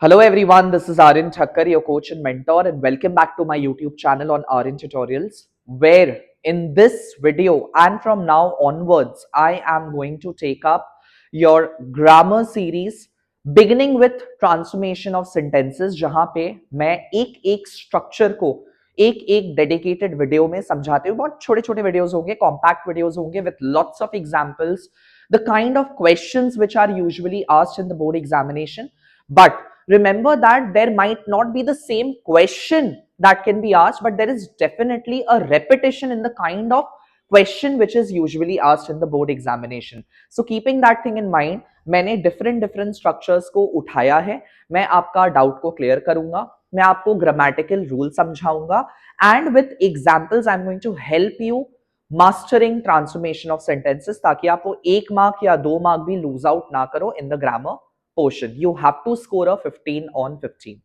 Hello everyone, this is Aryan Thakkar, your coach and mentor, and welcome back to my YouTube channel on Aryan Tutorials, where in this video and from now onwards, I am going to take up your grammar series beginning with transformation of sentences, जहां पे मैं एक एक structure को एक एक dedicated video में समझाते हुए बहुत छोटे छोटे वीडियोस होंगे, कॉम्पैक्ट वीडियोस होंगे with lots of examples, the kind of questions which are usually asked in the board examination, but remember that there might not be the same question that can be asked, but there is definitely a repetition in the kind of question which is usually asked in the board examination. So keeping that thing in mind, मैंने different structures को उठाया है. मैं आपका doubt को clear करूंगा, मैं आपको grammatical rule समझाऊंगा, and with examples I'm going to help you mastering transformation of sentences, ताकि आप वो 1 mark या 2 mark भी lose out ना करो in the grammar portion. You have to score a 15 on 15.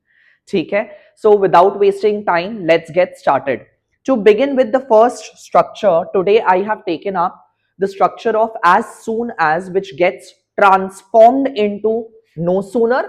ठीक है? So without wasting time, let's get started. To begin with the first structure, today I have taken up the structure of as soon as, which gets transformed into no sooner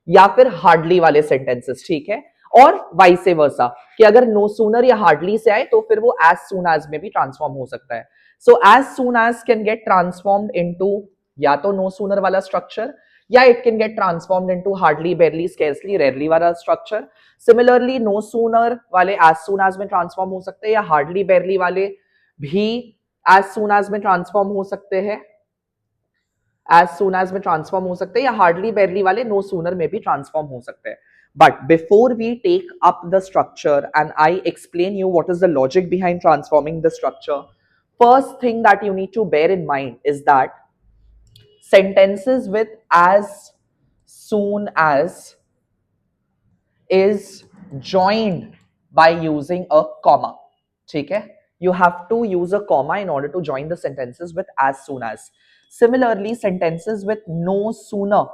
या फिर hardly वाले sentences. ठीक है? और vice versa कि अगर no sooner या hardly से आए तो फिर वो as soon as में भी transform हो सकता है. So as soon as can get transformed into या तो no sooner वाला structure, या it can get transformed into hardly, barely, scarcely, rarely वाला structure. Similarly, no sooner वाले as soon as में transform हो सकते हैं, या hardly, barely वाले भी as soon as में transform हो सकते हैं, as soon as में transform हो सकते हैं, या hardly, barely वाले no sooner में भी transform हो सकते हैं. But before we take up the structure and I explain you what is the logic behind transforming the structure, first thing that you need to bear in mind is that sentences with as soon as is joined by using a comma. ठीक है? You have to use a comma in order to join the sentences with as soon as. Similarly, sentences with no sooner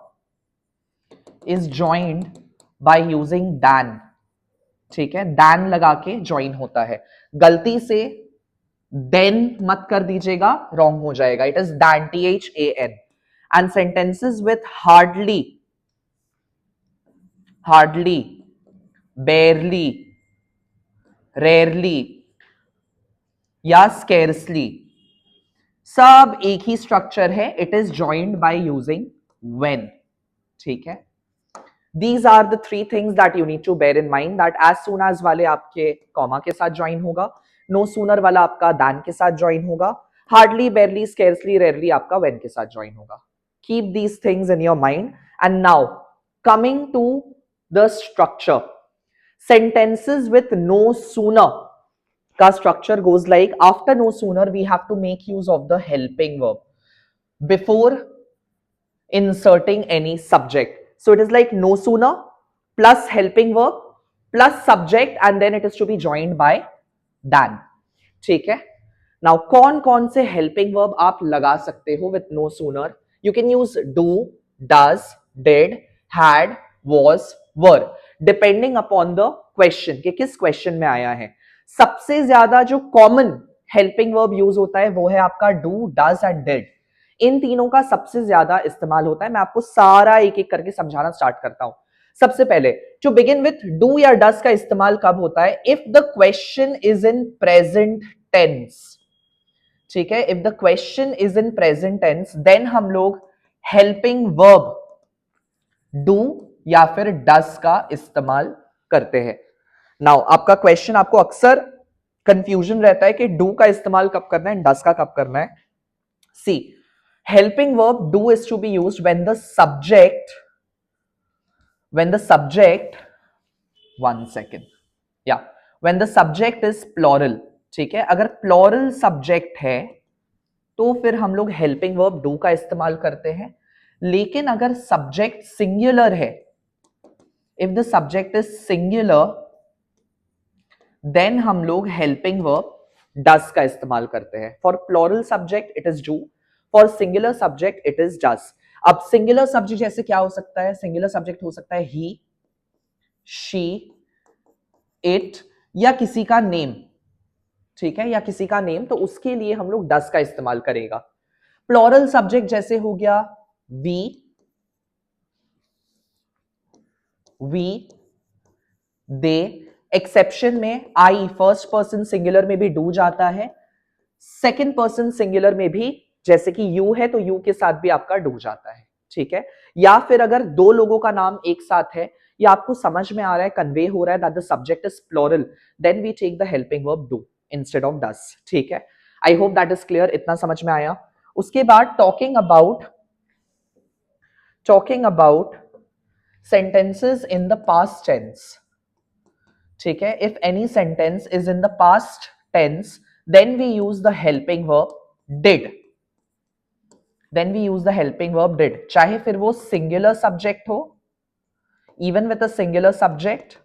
is joined by using than. ठीक है? than लगा के join होता है. गलती से then मत कर दीजिएगा, wrong हो जाएगा. It is than, than. And sentences with hardly, barely, rarely या scarcely, सब एक ही स्ट्रक्चर है. It is joined by using when. ठीक है? These are the three things that you need to bear in mind, that as soon as वाले आपके comma के साथ ज्वाइन होगा, no sooner वाला आपका than के साथ ज्वाइन होगा, hardly, barely, scarcely, rarely आपका when के साथ ज्वाइन होगा. Keep these things in your mind. And now coming to the structure, sentences with no sooner का structure goes like, after no sooner we have to make use of the helping verb before inserting any subject. So it is like no sooner plus helping verb plus subject, and then it is to be joined by than. ठीक है? Now कौन से helping verb आप लगा सकते हो with no sooner? You can use do, does, did, had, was, were, depending upon the question कि किस question में आया है. सबसे ज्यादा जो कॉमन हेल्पिंग वर्ब यूज होता है वो है आपका डू, डज एंड डिड. इन तीनों का सबसे ज्यादा इस्तेमाल होता है. मैं आपको सारा एक एक करके समझाना स्टार्ट करता हूं. सबसे पहले टू बिगिन विथ डू या डज का इस्तेमाल कब होता है? If the question is in present tense. ठीक है? If the question is in present tense, then हम लोग हेल्पिंग वर्ब डू या फिर डज का इस्तेमाल करते हैं. नाउ आपका क्वेश्चन, आपको अक्सर कंफ्यूजन रहता है कि डू का इस्तेमाल कब करना है, डज का कब करना है. See, helping verb do is to be used when the subject, one second, या when the subject is plural. ठीक है? अगर प्लॉरल सब्जेक्ट है तो फिर हम लोग हेल्पिंग वर्ब डू का इस्तेमाल करते हैं. लेकिन अगर सब्जेक्ट सिंगुलर है, if the subject is singular, then हम लोग हेल्पिंग वर्ब डज का इस्तेमाल करते हैं. For plural subject it is do, for singular subject it is does. अब सिंगुलर सब्जेक्ट जैसे क्या हो सकता है? सिंगुलर सब्जेक्ट हो सकता है ही, शी, इट, या किसी का नेम. ठीक है? या किसी का नेम, तो उसके लिए हम लोग डज का इस्तेमाल करेगा. प्लूरल सब्जेक्ट जैसे हो गया वी, वी, दे। एक्सेप्शन में आई फर्स्ट पर्सन सिंगुलर में भी डू जाता है, सेकंड पर्सन सिंगुलर में भी, जैसे कि यू है तो यू के साथ भी आपका डू जाता है, ठीक है। या फिर अगर दो लोगों का नाम एक साथ है या आपको समझ में आ रहा है, कन्वे हो रहा है that the subject is plural, then we take the helping verb do instead of does, ठीक है। I hope that is clear, इतना समझ में आया। उसके बाद talking about sentences in the past tense, ठीक है। if any sentence is in the past tense, then we use the helping verb did, चाहे फिर वो सिंगुलर सब्जेक्ट हो, even with a singular subject,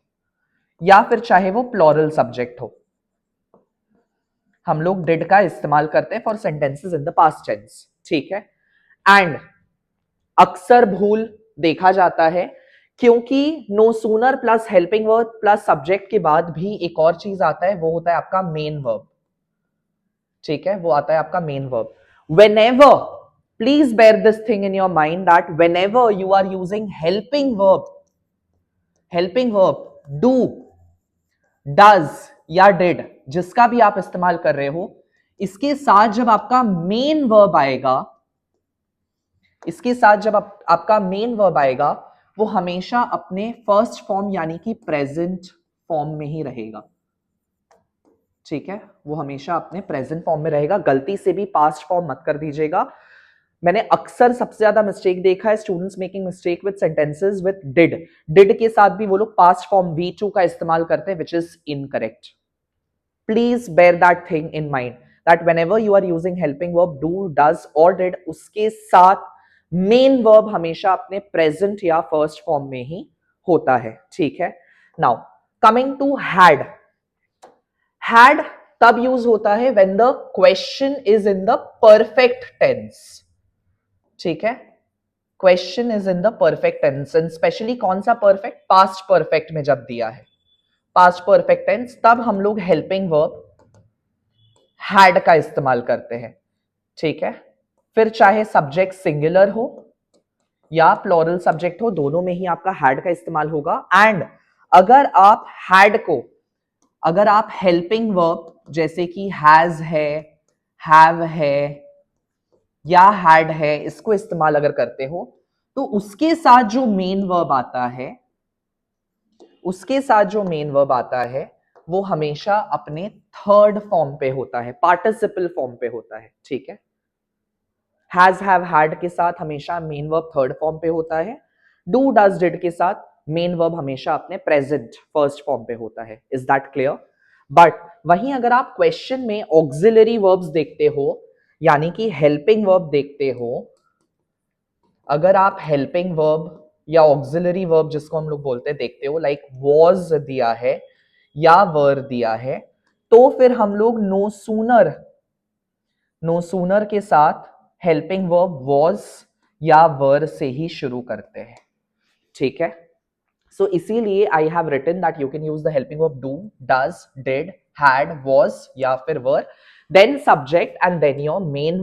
या फिर चाहे वो प्लूरल सब्जेक्ट हो, हम लोग डिड का इस्तेमाल करते हैं for sentences in the past tense, ठीक है। एंड अक्सर भूल देखा जाता है क्योंकि no sooner plus helping verb plus subject के बाद भी एक और चीज आता है, वो होता है आपका मेन वर्ब, ठीक है। वो आता है आपका main verb. Whenever, please bear this thing in your mind that whenever you are using helping verb do, does या डिड, जिसका भी आप इस्तेमाल कर रहे हो, इसके साथ जब आपका मेन वर्ब आएगा, आपका मेन वर्ब आएगा, वो हमेशा अपने फर्स्ट फॉर्म यानी कि प्रेजेंट फॉर्म में ही रहेगा, ठीक है। वो हमेशा अपने प्रेजेंट फॉर्म में रहेगा, गलती से भी पास्ट फॉर्म मत कर दीजिएगा। मैंने अक्सर सबसे ज्यादा मिस्टेक देखा है, students making mistake with sentences with did के साथ भी वो लोग पास्ट फॉर्म V2 का इस्तेमाल करते हैं, which is incorrect. Please bear that thing in mind that whenever you are using helping verb do, does और डिड, उसके साथ मेन वर्ब हमेशा अपने प्रेजेंट या फर्स्ट फॉर्म में ही होता है, ठीक है। नाउ कमिंग टू हैड तब यूज होता है when the question is in the perfect tense, ठीक है। Question is in the perfect tense, and specially कौन सा परफेक्ट, पास्ट परफेक्ट में जब दिया है पास्ट परफेक्ट टेंस, तब हम लोग हेल्पिंग वर्ब हैड का इस्तेमाल करते हैं, ठीक है। फिर चाहे सब्जेक्ट सिंगुलर हो या प्लूरल सब्जेक्ट हो, दोनों में ही आपका हैड का इस्तेमाल होगा। एंड अगर आप हैड को, अगर आप हेल्पिंग वर्ब जैसे कि हैज है, हैव है या हैड है, इसको इस्तेमाल अगर करते हो, तो उसके साथ जो मेन वर्ब आता है, वो हमेशा अपने थर्ड फॉर्म पे होता है, पार्टिसिपल फॉर्म पे होता है, ठीक है। हैज, हैव, हैड के साथ हमेशा मेन वर्ब थर्ड फॉर्म पे होता है। डू, डज, डिड के साथ मेन वर्ब हमेशा अपने प्रेजेंट फर्स्ट फॉर्म पे होता है। Is that clear? बट वहीं अगर आप क्वेश्चन में ऑक्सिलरी वर्ब्स देखते हो, यानी कि हेल्पिंग वर्ब देखते हो, अगर आप हेल्पिंग वर्ब या ऑक्सिलरी वर्ब जिसको हम लोग बोलते हैं देखते हो, लाइक वॉज दिया है या वर दिया है, तो फिर हम लोग नो सूनर के साथ हेल्पिंग वर्ब वॉज या वर से ही शुरू करते हैं, ठीक है। सो इसीलिए I have written that you can use the helping verb do, does, did, had, was या फिर were, then subject and then your main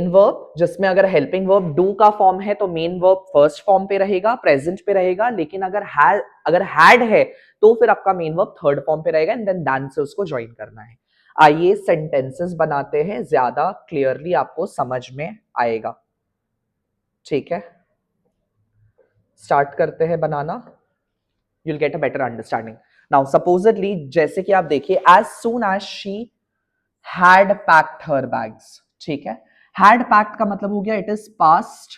verb जिसमें अगर हेल्पिंग वर्ब डू का फॉर्म है तो मेन वर्ब फर्स्ट फॉर्म पे रहेगा, present पे रहेगा, लेकिन अगर हैड है तो फिर आपका मेन वर्ब थर्ड फॉर्म पे रहेगा, एंड देन दैन से उसको ज्वाइन करना है। आइए सेंटेंसेस बनाते हैं, ज्यादा क्लियरली आपको समझ में आएगा, ठीक है। स्टार्ट करते हैं बनाना, you'll get a better understanding. Now supposedly जैसे कि आप देखिए, as soon as she had packed her bags, ठीक है। had packed का मतलब हो गया it is past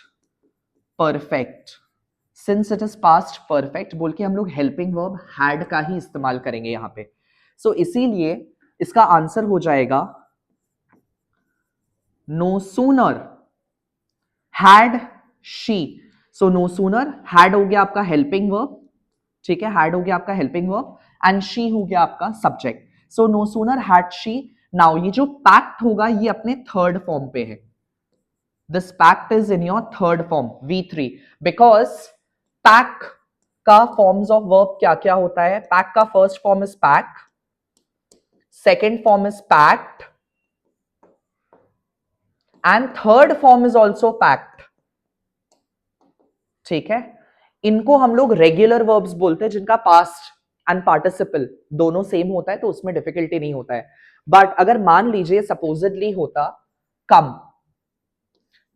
perfect, since it is past perfect बोल के हम लोग helping verb had का ही इस्तेमाल करेंगे यहां पे। so इसीलिए इसका आंसर हो जाएगा no sooner had she, so no sooner had हो गया आपका helping verb, ठीक है, हैड हो गया आपका हेल्पिंग वर्ब एंड शी हो गया आपका subject. So no sooner had she. Now ये जो पैक्ट होगा ये अपने थर्ड फॉर्म पे है, this packed is in your third form V3, because pack का फॉर्म्स ऑफ वर्ब क्या क्या होता है। पैक का first form is pack, second form is packed and third form is also packed, ठीक है। इनको हम लोग रेगुलर वर्ब्स बोलते हैं, जिनका पास्ट एंड पार्टिसिपल दोनों सेम होता है, तो उसमें डिफिकल्टी नहीं होता है। बट अगर मान लीजिए सपोजिटली होता कम,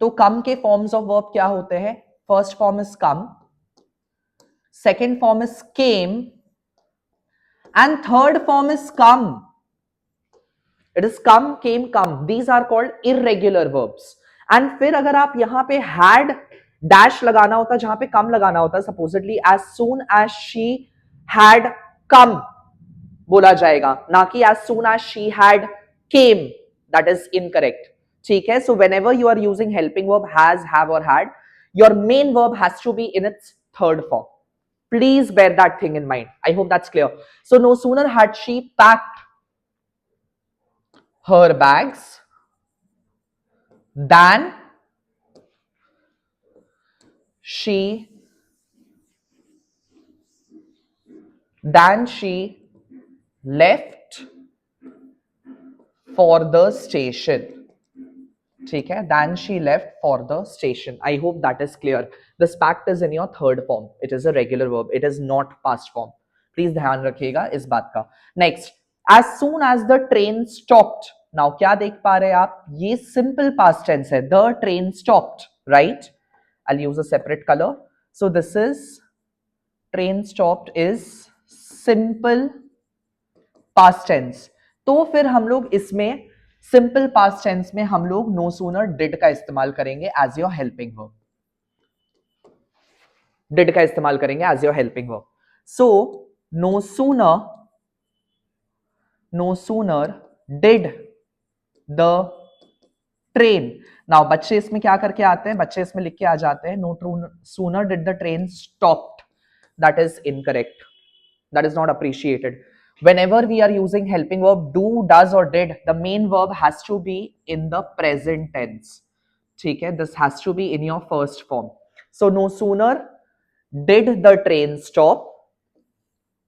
तो कम के फॉर्म्स ऑफ वर्ब क्या होते हैं? First form is come, second form is came, and third form is come. It is come, came, come. These are called irregular verbs. And फिर अगर आप यहां पे हैड डैश लगाना होता, जहां पे कम लगाना होता, supposedly as soon as she had come बोला जाएगा, ना कि as soon as she had came. That is incorrect. ठीक है. So whenever you are using helping verb has, have और had, your main verb has to be in its third form. Please bear that thing in mind. I hope that's clear. So no sooner had she packed her bags than she left for the station. ठीक है. Than she left for the station. I hope that is clear. This packed is in your third form. It is a regular verb. It is not past form. Please ध्यान रखिएगा इस बात का. Next, as soon as the train stopped. Now क्या देख पा रहे हैं आप? ये simple past tense है. The train stopped, right? I'll use a separate color. So this is train stopped is simple past tense. तो फिर हम लोग इसमें सिंपल पास्ट टेंस में हम लोग नो सूनर डिड का इस्तेमाल करेंगे as your helping verb. Did का इस्तेमाल करेंगे as your helping verb. So no sooner did the train. Now बच्चे इसमें क्या करके आते हैं? बच्चे इसमें लिख के आ जाते हैं no sooner did the train stopped. That is incorrect. That is not appreciated. Whenever we are using helping verb do, does or did, the main verb has to be in the present tense. ठीक है. This has to be in your first form. So no sooner did the train stop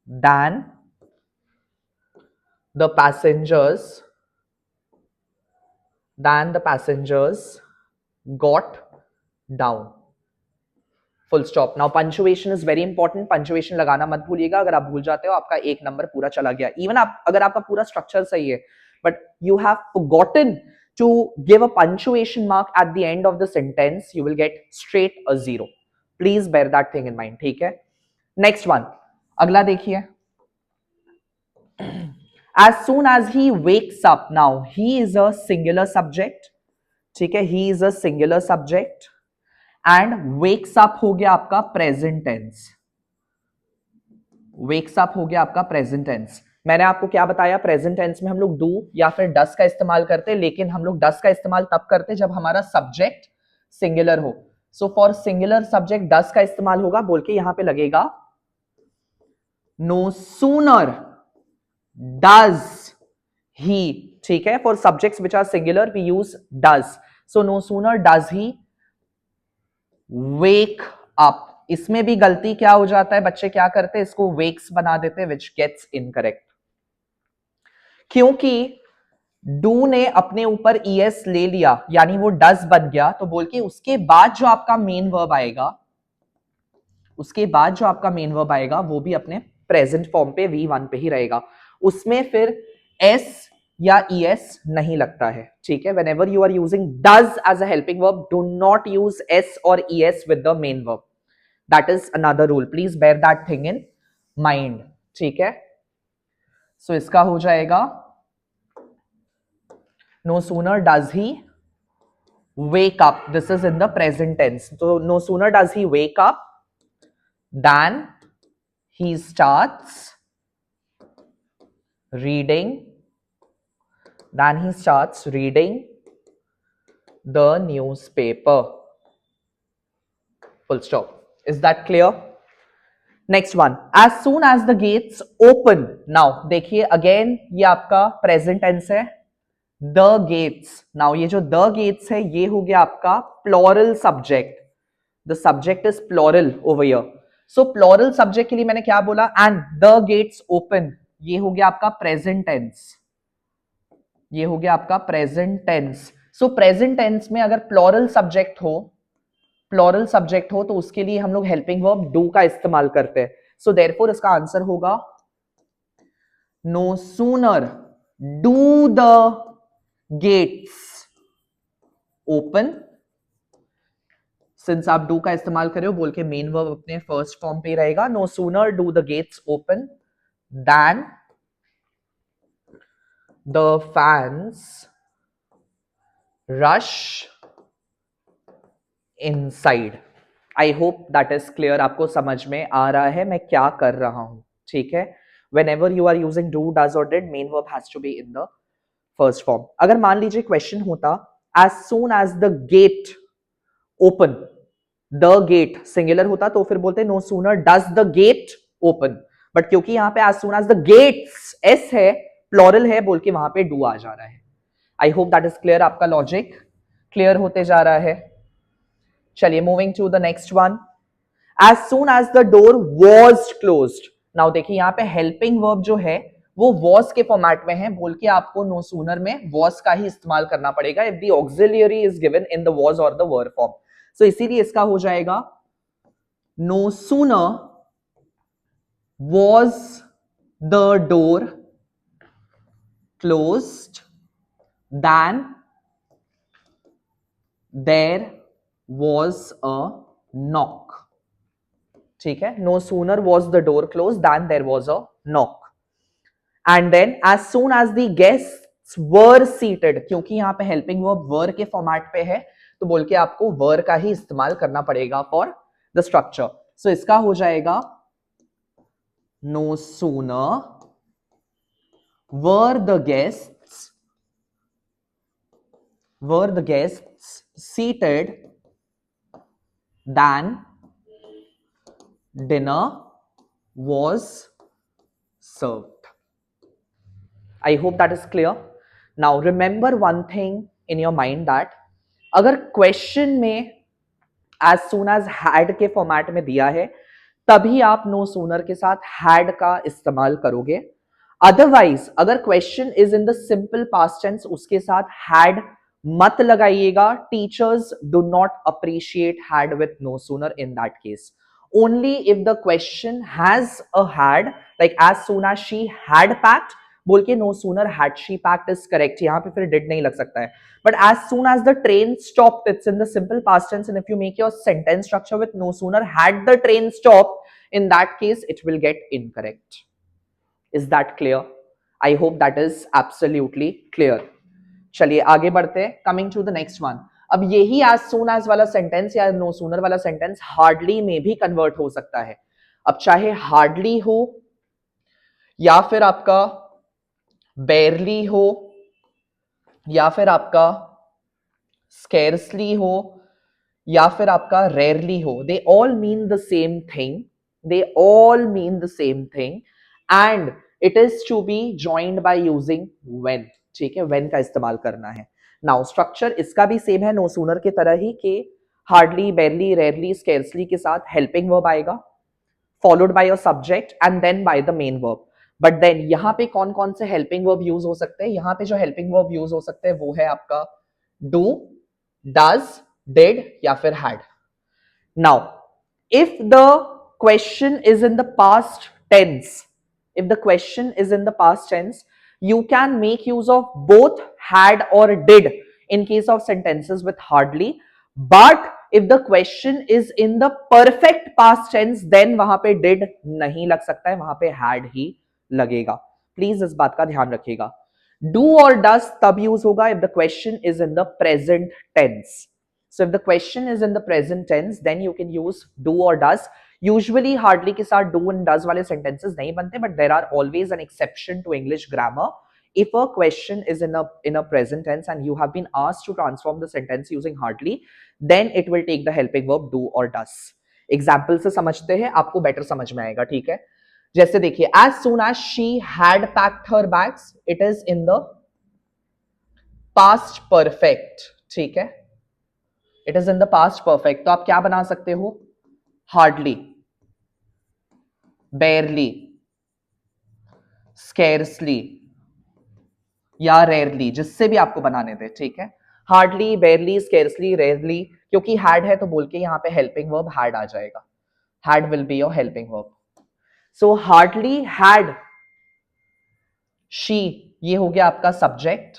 than the passengers got down. Full stop. Now punctuation is very important. Punctuation लगाना मत भूलिएगा. अगर आप भूल जाते हो आपका एक नंबर पूरा चला गया. इवन आप अगर आपका पूरा स्ट्रक्चर सही है but you have forgotten to give a punctuation mark at the end of the sentence, you will get straight a 0. Please bear that thing in mind. ठीक है. नेक्स्ट वन, अगला देखिए. as soon as he wakes up. Now he is a singular subject. ठीक है. he is a singular subject and wakes up हो गया आपका present tense. Wakes up हो गया आपका प्रेजेंट टेंस. मैंने आपको क्या बताया? प्रेजेंट टेंस में हम लोग डू या फिर डस का इस्तेमाल करते हैं, लेकिन हम लोग डस का इस्तेमाल तब करते हैं जब हमारा सब्जेक्ट सिंगुलर हो. सो फॉर सिंगुलर सब्जेक्ट डस का इस्तेमाल होगा. बोल के यहां पे लगेगा नो सूनर डज ही. ठीक है. For subjects which are singular we use does. So no sooner does he wake up. इसमें भी गलती क्या हो जाता है? बच्चे क्या करते हैं? इसको वेक्स बना देते हैं, विच गेट्स इनकरेक्ट. क्योंकि डू ने अपने ऊपर ईएस ले लिया, यानी वो डज बन गया. तो बोल के उसके बाद जो आपका मेन वर्ब आएगा, वो भी अपने प्रेजेंट फॉर्म पे V1 पे ही रहेगा. उसमें फिर एस या es नहीं लगता है. ठीक है. whenever you are using does as a helping verb, do not use s or es with the main verb. that is another rule. please bear that thing in mind. ठीक है. so इसका हो जाएगा no sooner does he wake up. this is in the present tense. so no sooner does he wake up than he starts reading the newspaper. full stop. is that clear? next one, as soon as the gates open. now देखिए again ये आपका present tense है. the gates. now ये जो the gates है ये हो गया आपका plural subject. the subject is plural over here. so plural subject के लिए मैंने क्या बोला? and the gates open. ये हो गया आपका present tense. ये हो गया आपका present tense. So present tense में अगर प्लॉरल सब्जेक्ट हो प्लूरल सब्जेक्ट हो तो उसके लिए हम लोग हेल्पिंग वर्ब डू का इस्तेमाल करते हैं. सो देयरफॉर इसका आंसर होगा no sooner do the gates open. Since आप डू का इस्तेमाल कर रहे हो बोल के मेन वर्ब अपने फर्स्ट फॉर्म पे रहेगा. No sooner do the gates open then the fans rush inside. I hope that is clear. आपको समझ में आ रहा है मैं क्या कर रहा हूं. ठीक है. whenever you are using do does or did main verb has to be in the first form. अगर मान लीजिए क्वेश्चन होता as soon as the gate open, the gate singular होता तो फिर बोलते no sooner does the gate open. But क्योंकि यहां पे as soon as the gates s है प्लूरल है बोल के वहां पे do आ जा रहा है. I hope that is clear. आपका लॉजिक क्लियर होते जा रहा है. चलिए moving to the next one. As soon as the door was closed. Now देखिए यहाँ पे हेल्पिंग वर्ब जो है वो वॉज के फॉर्मेट में है बोल के आपको नो सूनर में वॉज का ही इस्तेमाल करना पड़ेगा if the auxiliary is given in the was और द वर्ब फॉर्म. सो इसीलिए इसका हो जाएगा no sooner was the door closed then there was a knock. ठीक है. no sooner was the door closed than there was a knock. and then as soon as the guests were seated, क्योंकि यहां पे helping verb were के format पे है तो बोल के आपको were का ही इस्तेमाल करना पड़ेगा for the structure. so इसका हो जाएगा no sooner were the guests seated than dinner was served. I hope that is clear. Now remember one thing in your mind that अगर क्वेश्चन में as soon as had के format में दिया है तभी आप no sooner के साथ had का इस्तेमाल करोगे. अदरवाइज अगर question is in the simple past tense उसके साथ had मत लगाइएगा. Teachers do not appreciate had with no sooner in that case. Only if the question has a had, like as soon as she had packed बोल के no sooner had she packed is correct. यहाँ पे फिर did नहीं लग सकता है. But as soon as the train stopped, it's in the simple past tense, and if you make your sentence structure with no sooner had the train stopped, in that case it will get incorrect. Is that clear? I hope that is absolutely clear. चलिए आगे बढ़ते हैं. Coming to the next one. अब यही as soon as वाला sentence या no sooner वाला sentence hardly में भी कन्वर्ट हो सकता है. अब चाहे हार्डली हो या फिर आपका बेयरली हो या फिर आपका स्केर्सली हो या फिर आपका रेयरली हो, they all mean the same thing. They all mean the same thing and it is to be joined by using when. ठीक है. व्हेन का इस्तेमाल करना है. नाउ स्ट्रक्चर इसका भी सेम है नो सूनर की तरह ही कि हार्डली, बेयरली, रेयरली, स्केर्सली के साथ हेल्पिंग वर्ब आएगा followed by your subject and then by the main verb. But then यहाँ पे कौन कौन से हेल्पिंग वर्ब यूज हो सकते हैं? यहाँ पे जो हेल्पिंग वर्ब यूज हो सकते हैं वो है आपका डू, डज, डिड या फिर had. Now if the question is in the past tense, if the question is in the past tense, you can make use of both had or did in case of sentences with hardly. But if the question is in the perfect past tense, then वहां पे did नहीं लग सकता है, वहां पे had ही लगेगा. Please इस बात का ध्यान रखिएगा. Do or does तब यूज होगा if the question is in the present tense. So if the question is in the present tense, then you can use do or does. Usually hardly के साथ do and does वाले sentences नहीं बनते, but there are always an exception to English grammar. If a question is in a present tense and you have been asked to transform the sentence using hardly, then it will take the helping verb do or does. Example से समझते हैं, आपको better समझ में आएगा. ठीक है. जैसे देखिए as soon as she had packed her bags, it is in the past perfect. ठीक है. It is in the past perfect. तो आप क्या बना सकते हो? Hardly, barely, scarcely या rarely, जिससे भी आपको बनाने दे. ठीक है. हार्डली, बेयरली, स्केर्सली, रेयरली, क्योंकि हैड है तो बोल के यहाँ पे हेल्पिंग वर्ब हैड आ जाएगा. Had will be your helping verb. So hardly had she, ये हो गया आपका सब्जेक्ट,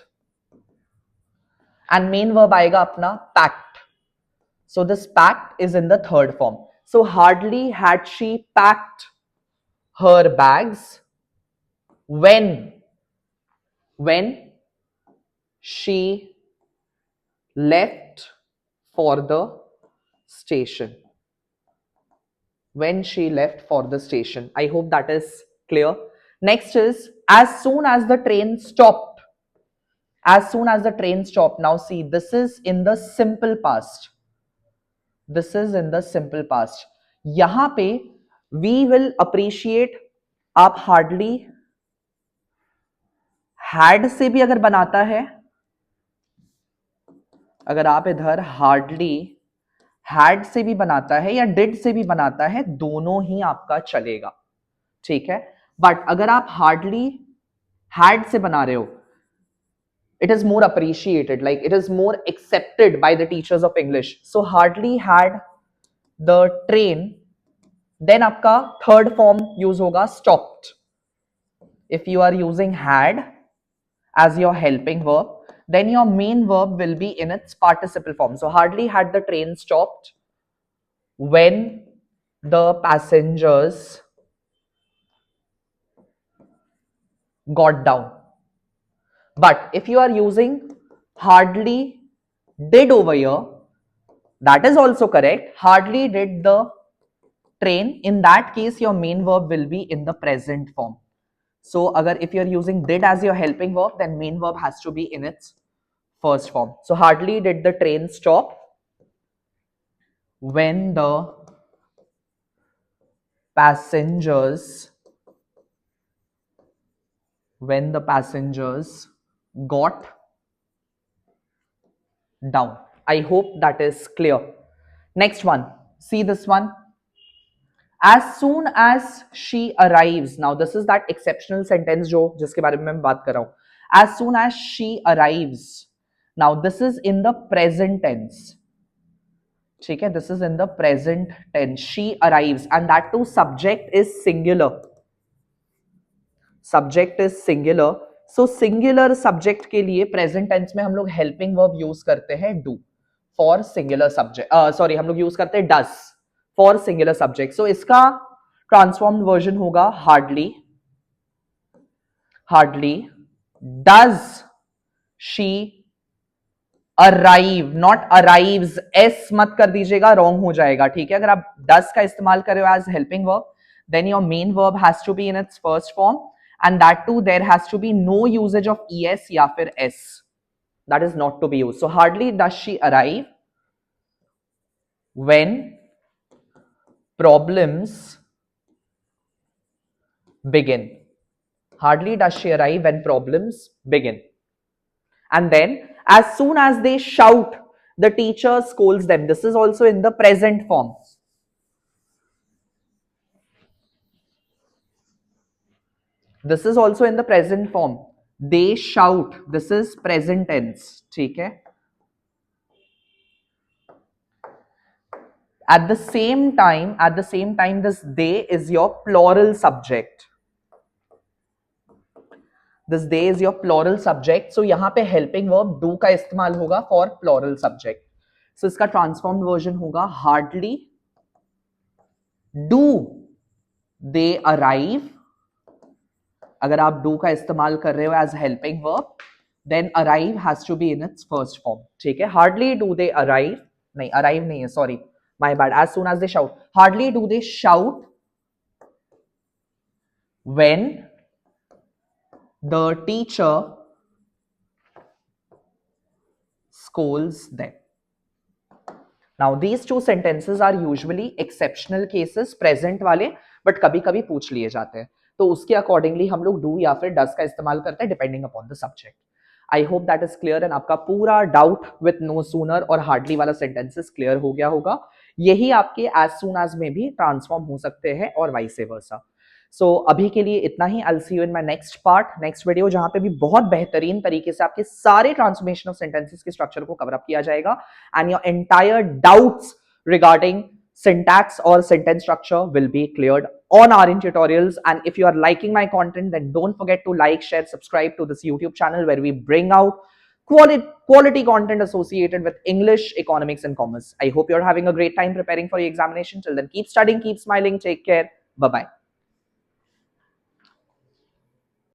एंड मेन वर्ब आएगा अपना packed. So this packed is in the third form. So hardly had she packed her bags when she left for the station. When she left for the station. I hope that is clear. Next is as soon as the train stopped. As soon as the train stopped. Now see, this is in the simple past. This is in the simple past. यहां पे we will appreciate, आप hardly had से भी अगर बनाता है, अगर आप इधर हार्डली हैड से भी बनाता है या डिड से भी बनाता है, दोनों ही आपका चलेगा. ठीक है. बट अगर आप हार्डली हैड से बना रहे हो, it is more appreciated, like it is more accepted by the teachers of English. So hardly had the train, then आपका third form use होगा stopped. If you are using had as your helping verb, then your main verb will be in its participle form. So hardly had the train stopped when the passengers got down. But if you are using hardly did over here, that is also correct. Hardly did the train. In that case, your main verb will be in the present form. So if you're using did as your helping verb, then main verb has to be in its first form. So hardly did the train stop when the passengers got down. I hope that is clear. Next one, see this one. As soon as she arrives. Now this is that exceptional sentence जो जिसके बारे में मैं बात कर रहा हूँ. As soon as she arrives. Now this is in the present tense. ठीक है, this is in the present tense. She arrives, and that too subject is singular. Subject is singular. So singular subject के लिए present tense में हम लोग helping verb use करते हैं do for singular subject. Sorry, हम लोग use करते हैं does for singular subject. So इसका transformed version होगा hardly. Hardly does she arrive, not arrives. s मत कर दीजिएगा, wrong हो जाएगा. ठीक है, अगर आप does का इस्तेमाल कर रहे हो as helping verb, then your main verb has to be in its first form, and that too there has to be no usage of es या फिर s. That is not to be used. So hardly does she arrive when problems begin. Hardly does she arrive when problems begin. And then as soon as they shout, the teacher scolds them. This is also in the present form. This is also in the present form. They shout. This is present tense. ठीक है. At the same time, this they is your plural subject. This they is your plural subject. So यहाँ पे helping verb do का इस्तेमाल होगा for plural subject. So इसका transformed version होगा hardly do they arrive. अगर आप do का इस्तेमाल कर रहे हो as helping verb, then arrive has to be in its first form. ठीक है. Hardly do they arrive. नहीं, arrive नहीं है, sorry, my bad. As soon as they shout. Hardly do they shout when the teacher scolds them. Now these two sentences are usually exceptional cases, present वाले, but कभी कभी पूछ लिए जाते हैं, तो उसके अकॉर्डिंगली हम लोग do या फिर does का इस्तेमाल करते हैं depending upon the subject. I hope that is clear, and आपका पूरा डाउट विथ नो सूनर और हार्डली वाला सेंटेंसेस क्लियर हो गया होगा. यही आपके एज सून एज में भी ट्रांसफॉर्म हो सकते हैं और वाइस वर्सा. सो अभी के लिए इतना ही। I will see you in my next part, next video, जहां पे भी बहुत बेहतरीन तरीके से आपके सारे ट्रांसफॉर्मेशन ऑफ सेंटेंसेस के स्ट्रक्चर को कवर अप किया जाएगा and your entire doubts regarding syntax or sentence structure will be cleared on Aryan tutorials. And if you are liking my content, then don't forget to like, share, subscribe to this YouTube channel where we bring out quality content associated with English, economics, and commerce. I hope you're having a great time preparing for your examination. Till then, keep studying, keep smiling, take care. Bye bye.